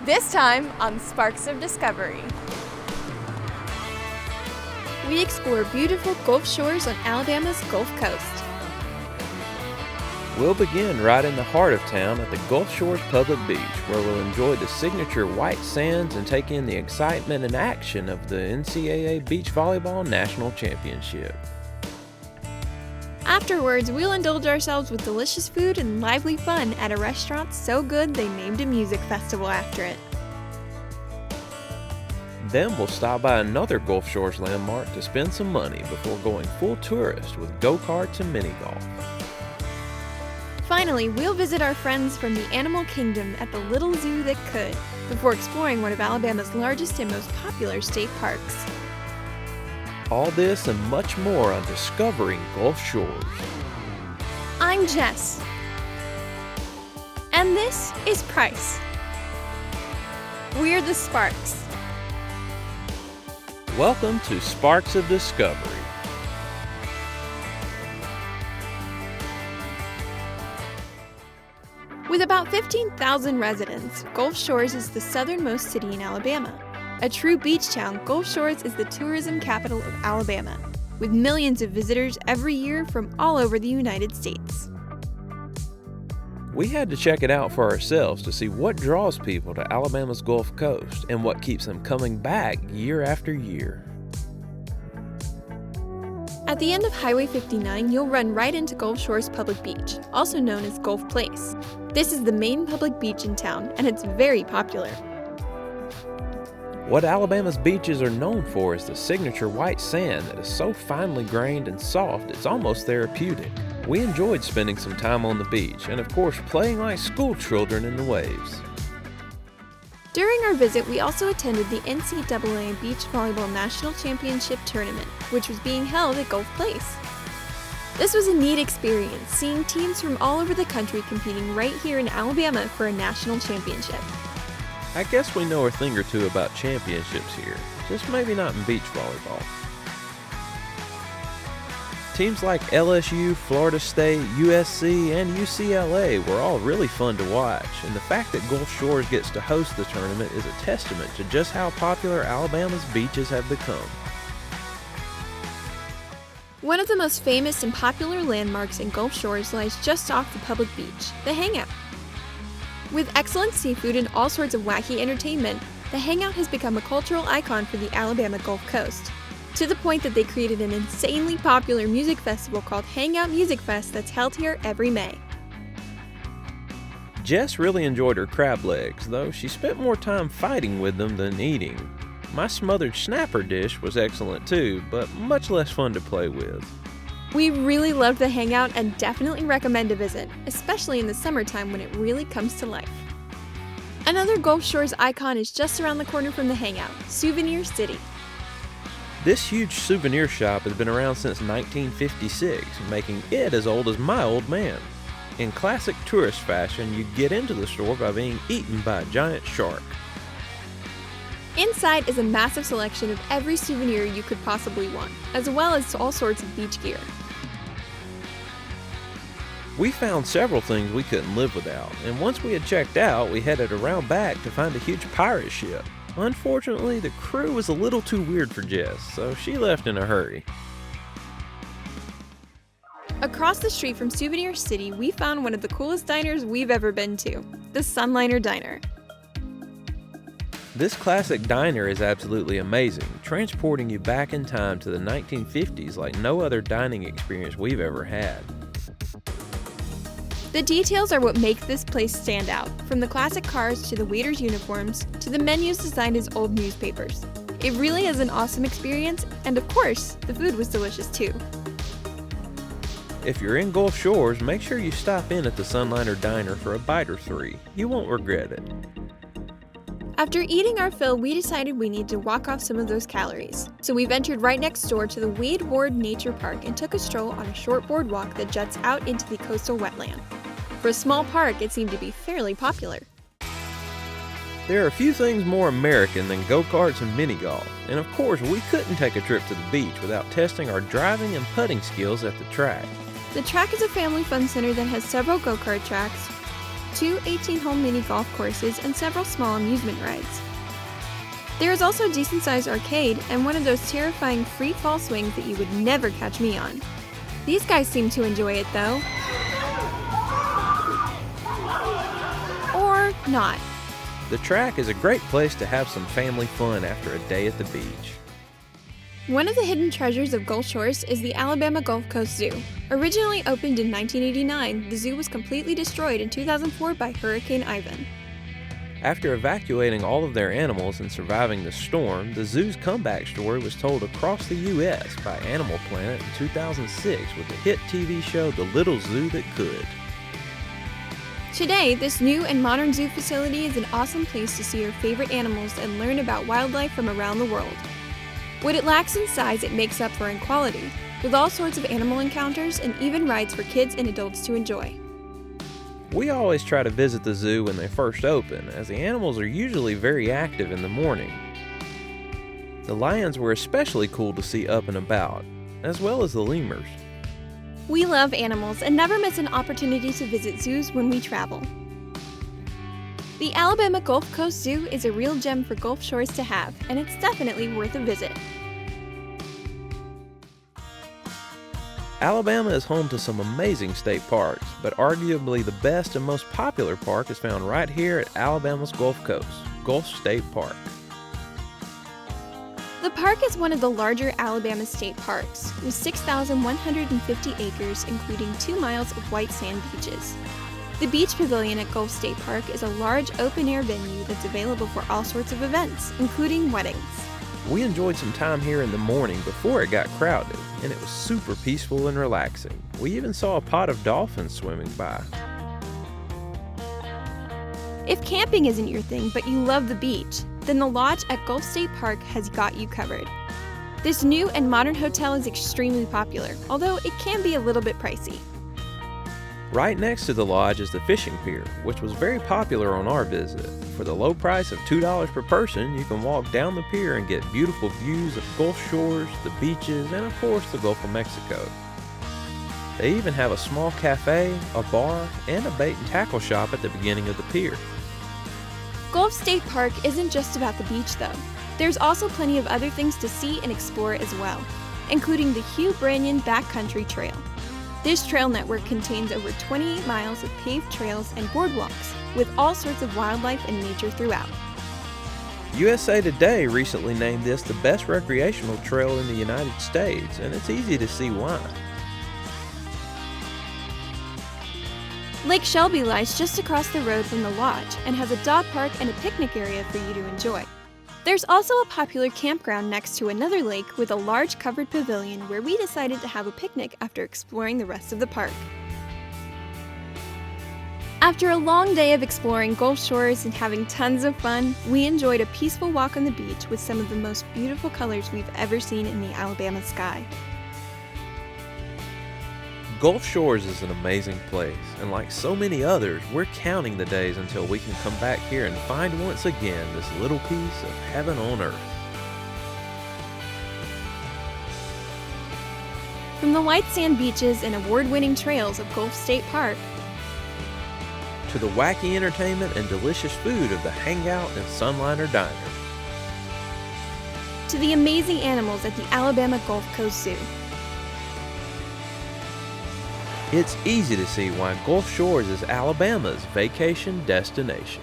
This time on Sparks of Discovery. We explore beautiful Gulf shores on Alabama's Gulf Coast. We'll begin right in the heart of town at the Gulf Shores Public Beach, where we'll enjoy the signature white sands and take in the excitement and action of the NCAA Beach Volleyball National Championship. Afterwards, we'll indulge ourselves with delicious food and lively fun at a restaurant so good they named a music festival after it. Then we'll stop by another Gulf Shores landmark to spend some money before going full tourist with go-karts and mini-golf. Finally, we'll visit our friends from the animal kingdom at the little zoo that could, before exploring one of Alabama's largest and most popular state parks. All this and much more on Discovering Gulf Shores. I'm Jess. And this is Price. We're the Sparks. Welcome to Sparks of Discovery. With about 15,000 residents, Gulf Shores is the southernmost city in Alabama. A true beach town, Gulf Shores is the tourism capital of Alabama, with millions of visitors every year from all over the United States. We had to check it out for ourselves to see what draws people to Alabama's Gulf Coast and what keeps them coming back year after year. At the end of Highway 59, you'll run right into Gulf Shores Public Beach, also known as Gulf Place. This is the main public beach in town, and it's very popular. What Alabama's beaches are known for is the signature white sand that is so finely grained and soft it's almost therapeutic. We enjoyed spending some time on the beach and of course playing like school children in the waves. During our visit, we also attended the NCAA Beach Volleyball National Championship Tournament, which was being held at Gulf Place. This was a neat experience, seeing teams from all over the country competing right here in Alabama for a national championship. I guess we know a thing or two about championships here, just maybe not in beach volleyball. Teams like LSU, Florida State, USC, and UCLA were all really fun to watch, and the fact that Gulf Shores gets to host the tournament is a testament to just how popular Alabama's beaches have become. One of the most famous and popular landmarks in Gulf Shores lies just off the public beach, the Hangout. With excellent seafood and all sorts of wacky entertainment, the Hangout has become a cultural icon for the Alabama Gulf Coast, to the point that they created an insanely popular music festival called Hangout Music Fest that's held here every May. Jess really enjoyed her crab legs, though she spent more time fighting with them than eating. My smothered snapper dish was excellent too, but much less fun to play with. We really loved the Hangout and definitely recommend a visit, especially in the summertime when it really comes to life. Another Gulf Shores icon is just around the corner from the Hangout, Souvenir City. This huge souvenir shop has been around since 1956, making it as old as my old man. In classic tourist fashion, you get into the store by being eaten by a giant shark. Inside is a massive selection of every souvenir you could possibly want, as well as all sorts of beach gear. We found several things we couldn't live without, and once we had checked out, we headed around back to find a huge pirate ship. Unfortunately, the crew was a little too weird for Jess, so she left in a hurry. Across the street from Souvenir City, we found one of the coolest diners we've ever been to, the Sunliner Diner. This classic diner is absolutely amazing, transporting you back in time to the 1950s like no other dining experience we've ever had. The details are what make this place stand out, from the classic cars to the waiters' uniforms to the menus designed as old newspapers. It really is an awesome experience, and of course, the food was delicious too. If you're in Gulf Shores, make sure you stop in at the Sunliner Diner for a bite or three. You won't regret it. After eating our fill, we decided we need to walk off some of those calories. So we ventured right next door to the Wade Ward Nature Park and took a stroll on a short boardwalk that juts out into the coastal wetland. For a small park, it seemed to be fairly popular. There are a few things more American than go-karts and mini-golf, and of course we couldn't take a trip to the beach without testing our driving and putting skills at the track. The track is a family fun center that has several go-kart tracks, 2 18-hole mini golf courses, and several small amusement rides. There is also a decent-sized arcade and one of those terrifying free fall swings that you would never catch me on. These guys seem to enjoy it though. Or not. The track is a great place to have some family fun after a day at the beach. One of the hidden treasures of Gulf Shores is the Alabama Gulf Coast Zoo. Originally opened in 1989, the zoo was completely destroyed in 2004 by Hurricane Ivan. After evacuating all of their animals and surviving the storm, the zoo's comeback story was told across the U.S. by Animal Planet in 2006 with the hit TV show The Little Zoo That Could. Today, this new and modern zoo facility is an awesome place to see your favorite animals and learn about wildlife from around the world. What it lacks in size, it makes up for in quality, with all sorts of animal encounters and even rides for kids and adults to enjoy. We always try to visit the zoo when they first open, as the animals are usually very active in the morning. The lions were especially cool to see up and about, as well as the lemurs. We love animals and never miss an opportunity to visit zoos when we travel. The Alabama Gulf Coast Zoo is a real gem for Gulf Shores to have, and it's definitely worth a visit. Alabama is home to some amazing state parks, but arguably the best and most popular park is found right here at Alabama's Gulf Coast, Gulf State Park. The park is one of the larger Alabama state parks, with 6,150 acres, including 2 miles of white sand beaches. The Beach Pavilion at Gulf State Park is a large open-air venue that's available for all sorts of events, including weddings. We enjoyed some time here in the morning before it got crowded, and it was super peaceful and relaxing. We even saw a pod of dolphins swimming by. If camping isn't your thing but you love the beach, then the lodge at Gulf State Park has got you covered. This new and modern hotel is extremely popular, although it can be a little bit pricey. Right next to the lodge is the fishing pier, which was very popular on our visit. For the low price of $2 per person, you can walk down the pier and get beautiful views of Gulf Shores, the beaches, and of course the Gulf of Mexico. They even have a small cafe, a bar, and a bait and tackle shop at the beginning of the pier. Gulf State Park isn't just about the beach though. There's also plenty of other things to see and explore as well, including the Hugh Branyan Backcountry Trail. This trail network contains over 28 miles of paved trails and boardwalks, with all sorts of wildlife and nature throughout. USA Today recently named this the best recreational trail in the United States, and it's easy to see why. Lake Shelby lies just across the road from the lodge and has a dog park and a picnic area for you to enjoy. There's also a popular campground next to another lake with a large covered pavilion where we decided to have a picnic after exploring the rest of the park. After a long day of exploring Gulf Shores and having tons of fun, we enjoyed a peaceful walk on the beach with some of the most beautiful colors we've ever seen in the Alabama sky. Gulf Shores is an amazing place, and like so many others, we're counting the days until we can come back here and find once again this little piece of heaven on earth. From the white sand beaches and award-winning trails of Gulf State Park, to the wacky entertainment and delicious food of the Hangout and Sunliner Diner, to the amazing animals at the Alabama Gulf Coast Zoo. It's easy to see why Gulf Shores is Alabama's vacation destination.